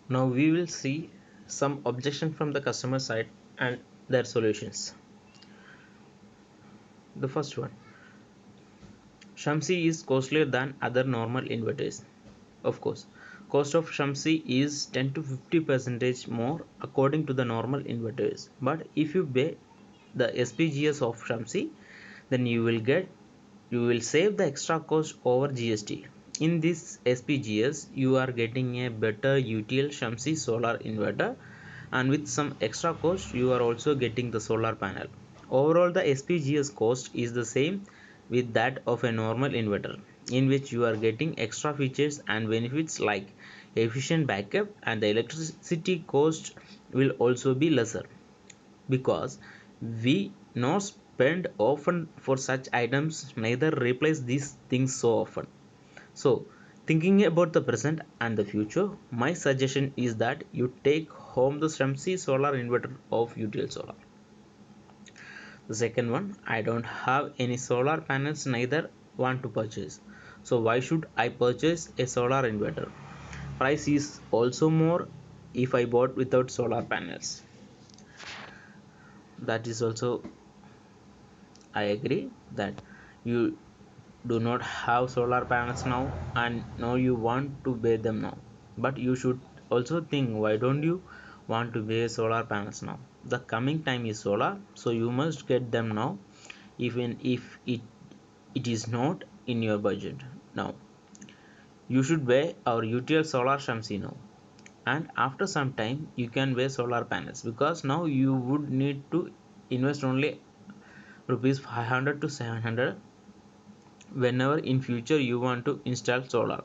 Now we will see some objection from the customer side and their solutions. The first one, Shamsi is costlier than other normal inverters. Of course, cost of Shamsi is 10 to 50% more according to the normal inverters. But if you buy the SPGS of Shamsi, then you will save the extra cost over GST. In this SPGS, you are getting a better UTL Shamsi solar inverter, and with some extra cost, you are also getting the solar panel. Overall, the SPGS cost is the same with that of a normal inverter, in which you are getting extra features and benefits like efficient backup, and the electricity cost will also be lesser because we not spend often for such items, neither replace these things so often. So thinking about the present and the future, my suggestion is that you take home the Shamsi solar inverter of UTL Solar. The second one, I don't have any solar panels, neither want to purchase. So why should I purchase a solar inverter? Price is also more if I bought without solar panels. That is also, I agree that you do not have solar panels now and now you want to buy them now. But you should also think, why don't you want to buy solar panels now? The coming time is solar, so you must get them now, even if it is not in your budget now. You should buy our UTL solar Shamsi now, and after some time you can buy solar panels, because now you would need to invest only rupees 500 to 700 whenever in future you want to install solar.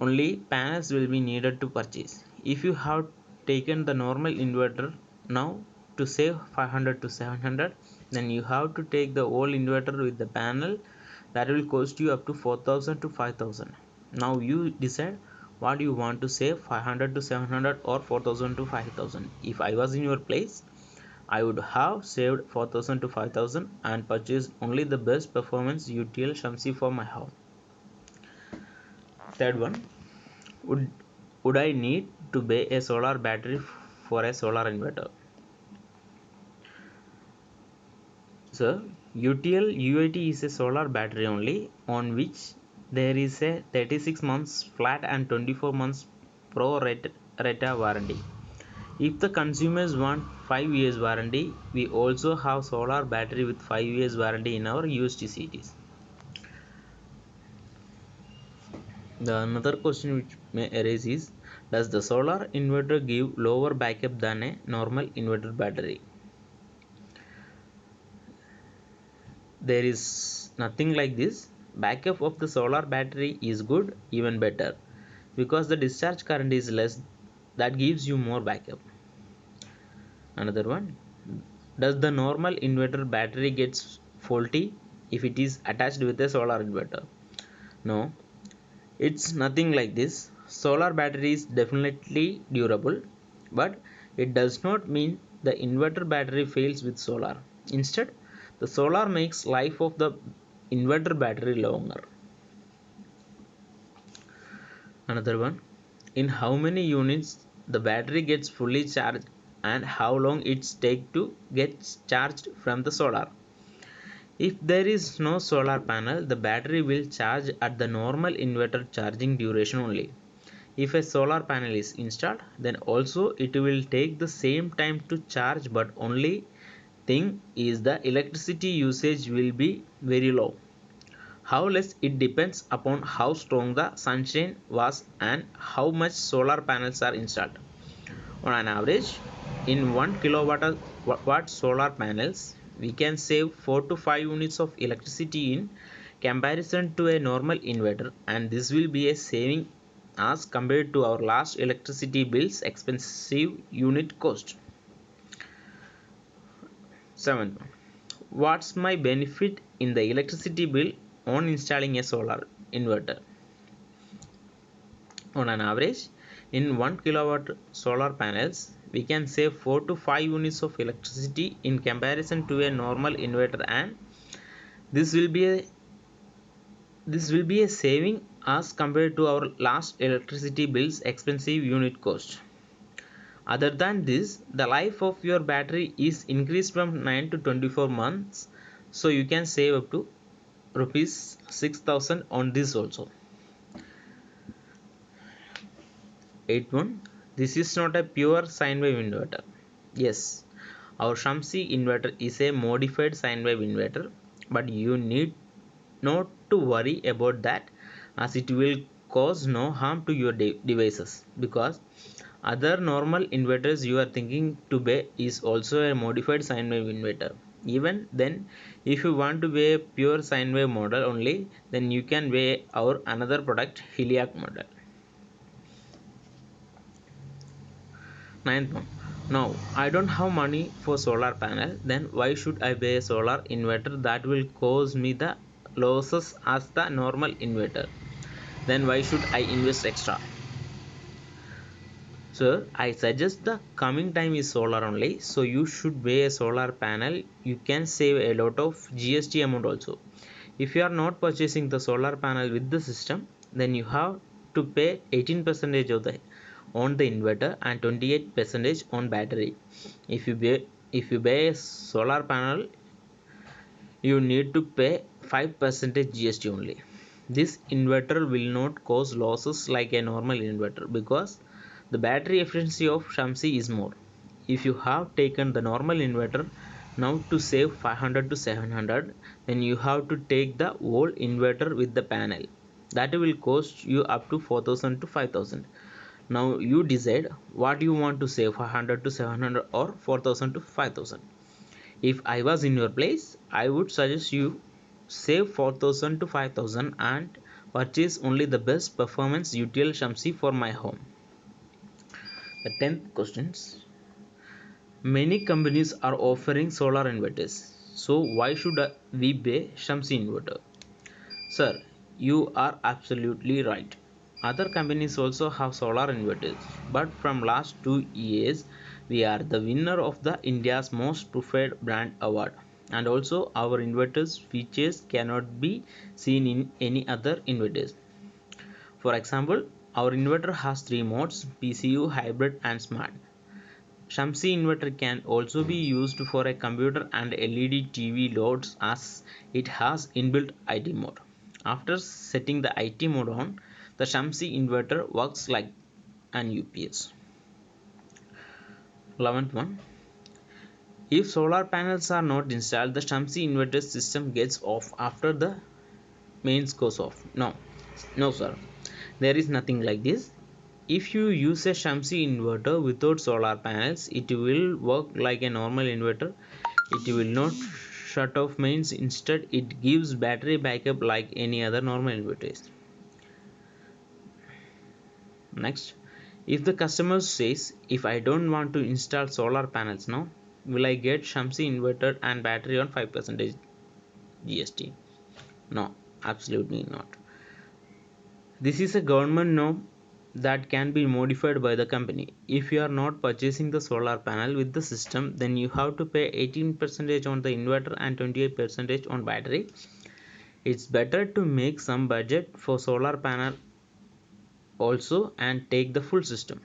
Only panels will be needed to purchase. If you have taken the normal inverter now to save 500 to 700, then you have to take the old inverter with the panel that will cost you up to 4000 to 5000. Now you decide what you want to save, 500 to 700 or 4000 to 5000. If I was in your place, I would have saved 4000 to 5000 and purchased only the best performance UTL Shamsi for my home. Third one, would would I need to buy a solar battery for a solar inverter? So UTL UIT is a solar battery only, on which there is a 36 months flat and 24 months pro rata warranty. If the consumers want 5 years warranty, we also have solar battery with 5 years warranty in our UST. The another question which may arise is, does the solar inverter give lower backup than a normal inverter battery? There is nothing like this. Backup of the solar battery is good, even better, because the discharge current is less, that gives you more backup. Another one, does the normal inverter battery gets faulty if it is attached with a solar inverter? No, it's nothing like this. Solar battery is definitely durable, but it does not mean the inverter battery fails with solar. Instead, the solar makes life of the inverter battery longer. Another one, in how many units the battery gets fully charged and how long it takes to get charged from the solar. If there is no solar panel, the battery will charge at the normal inverter charging duration only. If a solar panel is installed, then also it will take the same time to charge, but only thing is the electricity usage will be very low. How less, it depends upon how strong the sunshine was and how much solar panels are installed. On an average, in 1 kilowatt watt solar panels, we can save 4 to 5 units of electricity in comparison to a normal inverter, and this will be a saving as compared to our last electricity bill's expensive unit cost. 7. What's my benefit in the electricity bill on installing a solar inverter? On an average, in 1 kilowatt solar panels, we can save 4 to 5 units of electricity in comparison to a normal inverter, and this will be a this will be a saving as compared to our last electricity bill's expensive unit cost. Other than this, the life of your battery is increased from 9 to 24 months, so you can save up to rupees 6000 on this also. 81. This is not a pure sine wave inverter. Yes, our Shamsi inverter is a modified sine wave inverter, but you need not to worry about that, as it will cause no harm to your devices, because other normal inverters you are thinking to buy is also a modified sine wave inverter. Even then, if you want to buy a pure sine wave model only, then you can buy our another product, Heliac model. Ninth one. Now, I don't have money for solar panel, then why should I buy a solar inverter that will cause me the losses as the normal inverter? Then why should I invest extra? So I suggest the coming time is solar only, so you should buy a solar panel. You can save a lot of GST amount also. If you are not purchasing the solar panel with the system, then you have to pay 18% of the on the inverter and 28% on battery. If you buy a solar panel, you need to pay 5% GST only. This inverter will not cause losses like a normal inverter because the battery efficiency of Shamsi is more. If you have taken the normal inverter now to save 500 to 700, then you have to take the whole inverter with the panel. That will cost you up to 4000 to 5000. Now you decide what you want to save, 500 to 700 or 4000 to 5000. If I was in your place, I would suggest you save 4000 to 5000 and purchase only the best performance UTL Shamsi for my home. The 10th questions. Many companies are offering solar inverters. So why should we buy Shamsi inverter? Sir, you are absolutely right. Other companies also have solar inverters, but from last 2 years we are the winner of the India's most preferred brand award, and also our inverters features cannot be seen in any other inverters. For example, our inverter has three modes: PCU, hybrid and smart. Shamsi inverter can also be used for a computer and LED TV loads as it has inbuilt IT mode. After setting the IT mode on, the Shamsi inverter works like an UPS. 11th one. If solar panels are not installed, the Shamsi inverter system gets off after the mains goes off. No sir. There is nothing like this. If you use a Shamsi inverter without solar panels, it will work like a normal inverter. It will not shut off mains. Instead, it gives battery backup like any other normal inverters. Next, if the customer says, if I don't want to install solar panels now, will I get Shamsi inverter and battery on 5% GST? No, absolutely not. This is a government norm that can be modified by the company. If you are not purchasing the solar panel with the system, then you have to pay 18% on the inverter and 28% on battery. It's better to make some budget for solar panel also and take the full system.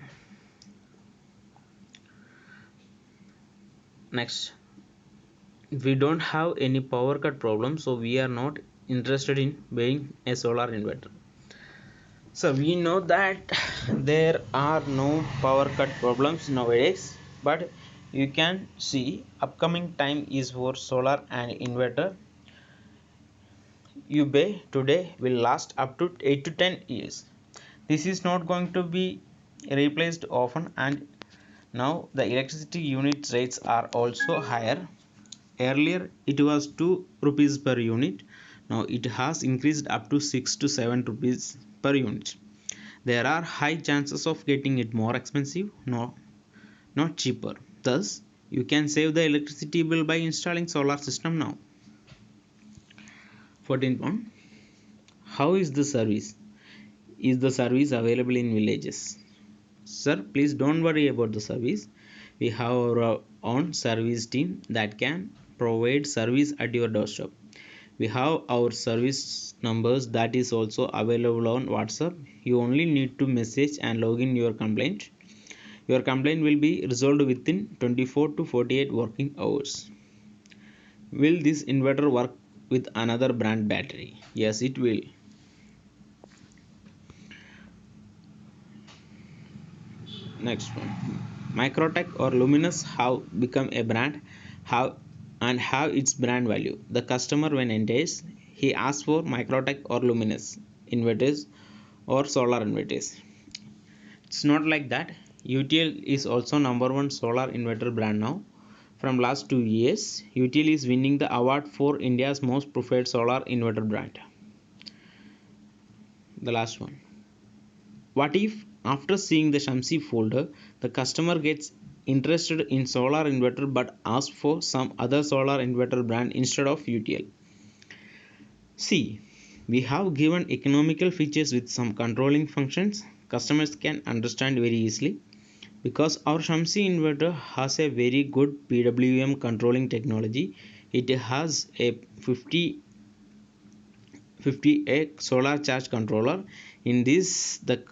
Next, we don't have any power cut problem, so we are not interested in buying a solar inverter. So we know that there are no power cut problems nowadays, but you can see upcoming time is for solar and inverter you buy today will last up to 8 to 10 years. This is not going to be replaced often, and now the electricity unit rates are also higher. Earlier it was 2 rupees per unit, now it has increased up to 6 to 7 rupees per unit. There are high chances of getting it more expensive, no, not cheaper. Thus, you can save the electricity bill by installing solar system now. 14th one. How is the service? Is the service available in villages? Sir, please don't worry about the service. We have our own service team that can provide service at your doorstep. We have our service numbers that is also available on WhatsApp. You only need to message and log in your complaint. Your complaint will be resolved within 24 to 48 working hours. Will this inverter work with another brand battery? Yes, it will. Next one. Microtech or Luminous have become a brand have and have its brand value. The customer when enters, he asks for Microtech or Luminous inverters or solar inverters. It's not like that. UTL is also number one solar inverter brand now. From last 2 years, UTL is winning the award for India's most preferred solar inverter brand. The last one. What if after seeing the Shamsi folder, the customer gets interested in solar inverter but asks for some other solar inverter brand instead of UTL? See, we have given economical features with some controlling functions customers can understand very easily. Because our Shamsi inverter has a very good PWM controlling technology, it has a 50A solar charge controller. In this, the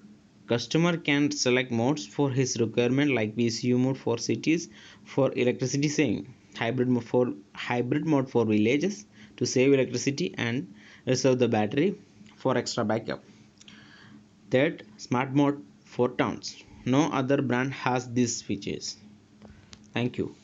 customer can select modes for his requirement like PCU mode for cities for electricity saving, hybrid mode for villages to save electricity and reserve the battery for extra backup. Third, smart mode for towns. No other brand has these features. Thank you.